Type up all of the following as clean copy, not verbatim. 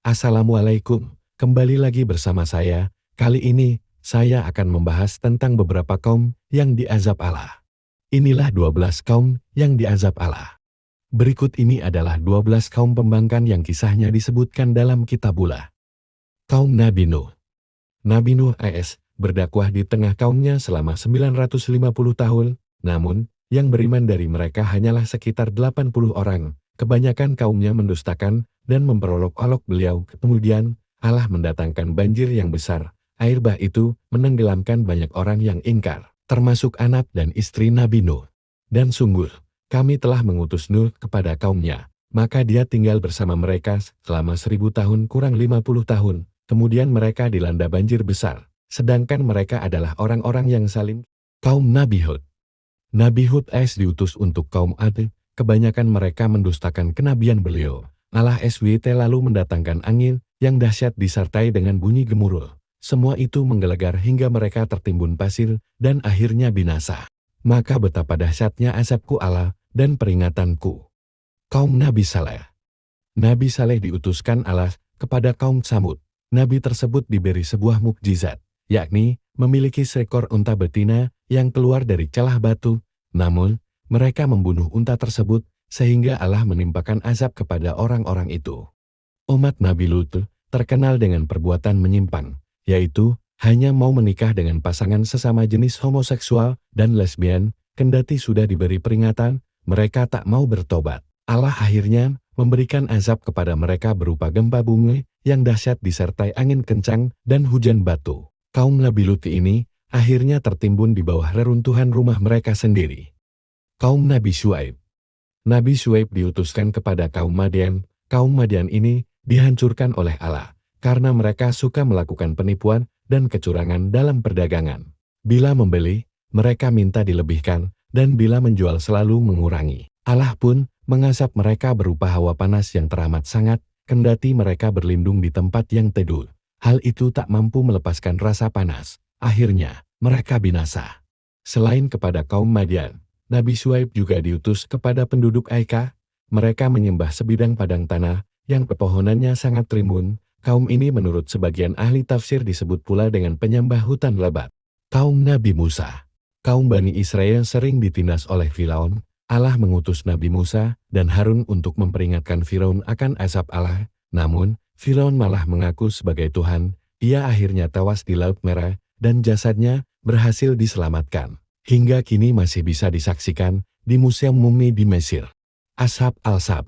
Assalamualaikum, kembali lagi bersama saya. Kali ini, saya akan membahas tentang beberapa kaum yang diazab Allah. Inilah 12 kaum yang diazab Allah. Berikut ini adalah 12 kaum pembangkang yang kisahnya disebutkan dalam kitabullah. Kaum Nabi Nuh. Nabi Nuh AS berdakwah di tengah kaumnya selama 950 tahun, namun, yang beriman dari mereka hanyalah sekitar 80 orang. Kebanyakan kaumnya mendustakan dan memperolok-olok beliau. Kemudian, Allah mendatangkan banjir yang besar. Air bah itu menenggelamkan banyak orang yang ingkar, termasuk anak dan istri Nabi Nuh. Dan sungguh, kami telah mengutus Nuh kepada kaumnya, maka dia tinggal bersama mereka selama 1000 tahun kurang 50 tahun. Kemudian mereka dilanda banjir besar, sedangkan mereka adalah orang-orang yang saling. Kaum Nabi Hud. Nabi Hud AS diutus untuk kaum Ad. Kebanyakan mereka mendustakan kenabian beliau. Allah SWT lalu mendatangkan angin yang dahsyat disertai dengan bunyi gemuruh. Semua itu menggelegar hingga mereka tertimbun pasir dan akhirnya binasa. Maka betapa dahsyatnya azabku Allah dan peringatanku. Kaum Nabi Saleh. Nabi Saleh diutuskan Allah kepada kaum Tsamud. Nabi tersebut diberi sebuah mukjizat, yakni memiliki seekor unta betina yang keluar dari celah batu. Namun, mereka membunuh unta tersebut, sehingga Allah menimpakan azab kepada orang-orang itu. Umat Nabi Lut terkenal dengan perbuatan menyimpang, yaitu hanya mau menikah dengan pasangan sesama jenis homoseksual dan lesbian. Kendati sudah diberi peringatan, mereka tak mau bertobat. Allah akhirnya memberikan azab kepada mereka berupa gempa bumi yang dahsyat disertai angin kencang dan hujan batu. Kaum Nabi Lut ini akhirnya tertimbun di bawah reruntuhan rumah mereka sendiri. Kaum Nabi Syuaib. Nabi Syuaib diutuskan kepada kaum Madian. Kaum Madian ini dihancurkan oleh Allah, karena mereka suka melakukan penipuan dan kecurangan dalam perdagangan. Bila membeli, mereka minta dilebihkan, dan bila menjual selalu mengurangi. Allah pun mengasap mereka berupa hawa panas yang teramat sangat, kendati mereka berlindung di tempat yang teduh. Hal itu tak mampu melepaskan rasa panas. Akhirnya, mereka binasa. Selain kepada kaum Madian, Nabi Syuaib juga diutus kepada penduduk Aika. Mereka menyembah sebidang padang tanah yang pepohonannya sangat rimbun. Kaum ini menurut sebagian ahli tafsir disebut pula dengan penyembah hutan lebat. Kaum Nabi Musa. Kaum Bani Israel sering ditindas oleh Firaun. Allah mengutus Nabi Musa dan Harun untuk memperingatkan Firaun akan azab Allah. Namun, Firaun malah mengaku sebagai Tuhan. Ia akhirnya tewas di Laut Merah dan jasadnya berhasil diselamatkan. Hingga kini masih bisa disaksikan di Museum Mumi di Mesir. Ashab al-Sab.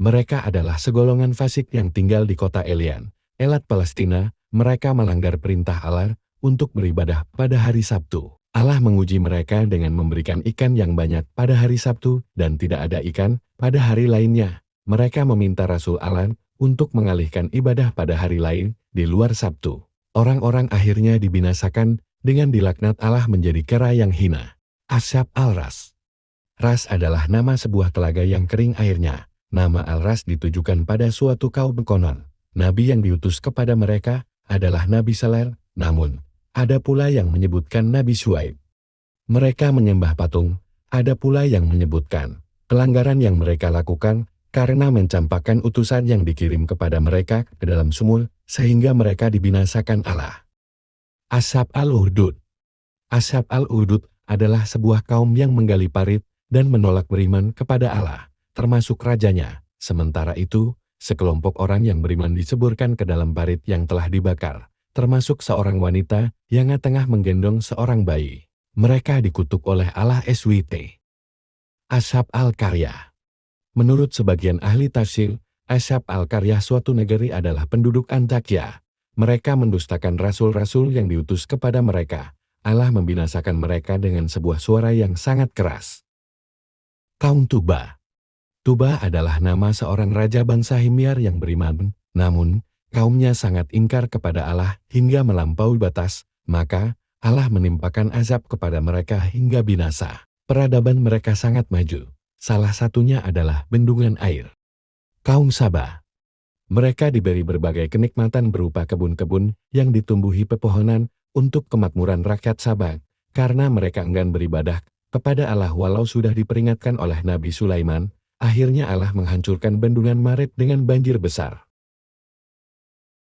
Mereka adalah segolongan fasik yang tinggal di kota Elian, Elat Palestina. Mereka melanggar perintah Allah untuk beribadah pada hari Sabtu. Allah menguji mereka dengan memberikan ikan yang banyak pada hari Sabtu dan tidak ada ikan pada hari lainnya. Mereka meminta Rasul Allah untuk mengalihkan ibadah pada hari lain di luar Sabtu. Orang-orang akhirnya dibinasakan dengan dilaknat Allah menjadi kera yang hina. Ashab al-Ras. Ras adalah nama sebuah telaga yang kering airnya. Nama al-Ras ditujukan pada suatu kaum konon. Nabi yang diutus kepada mereka adalah Nabi Saleh, namun ada pula yang menyebutkan Nabi Syuaib. Mereka menyembah patung. Ada pula yang menyebutkan pelanggaran yang mereka lakukan karena mencampakkan utusan yang dikirim kepada mereka ke dalam sumur, sehingga mereka dibinasakan Allah. Ashab al-Uhdud. Ashab al-Uhdud adalah sebuah kaum yang menggali parit dan menolak beriman kepada Allah, termasuk rajanya. Sementara itu, sekelompok orang yang beriman diceburkan ke dalam parit yang telah dibakar, termasuk seorang wanita yang tengah menggendong seorang bayi. Mereka dikutuk oleh Allah SWT. Ashab al-Qaryah. Menurut sebagian ahli tafsir, Ashab al-Qaryah suatu negeri adalah penduduk Antakya. Mereka mendustakan rasul-rasul yang diutus kepada mereka. Allah membinasakan mereka dengan sebuah suara yang sangat keras. Kaum Tuba. Tuba adalah nama seorang raja bangsa Himyar yang beriman, namun kaumnya sangat ingkar kepada Allah hingga melampaui batas, maka Allah menimpakan azab kepada mereka hingga binasa. Peradaban mereka sangat maju. Salah satunya adalah bendungan air. Kaum Sabah. Mereka diberi berbagai kenikmatan berupa kebun-kebun yang ditumbuhi pepohonan untuk kemakmuran rakyat Sabah, karena mereka enggan beribadah kepada Allah walau sudah diperingatkan oleh Nabi Sulaiman. Akhirnya Allah menghancurkan bendungan Marib dengan banjir besar.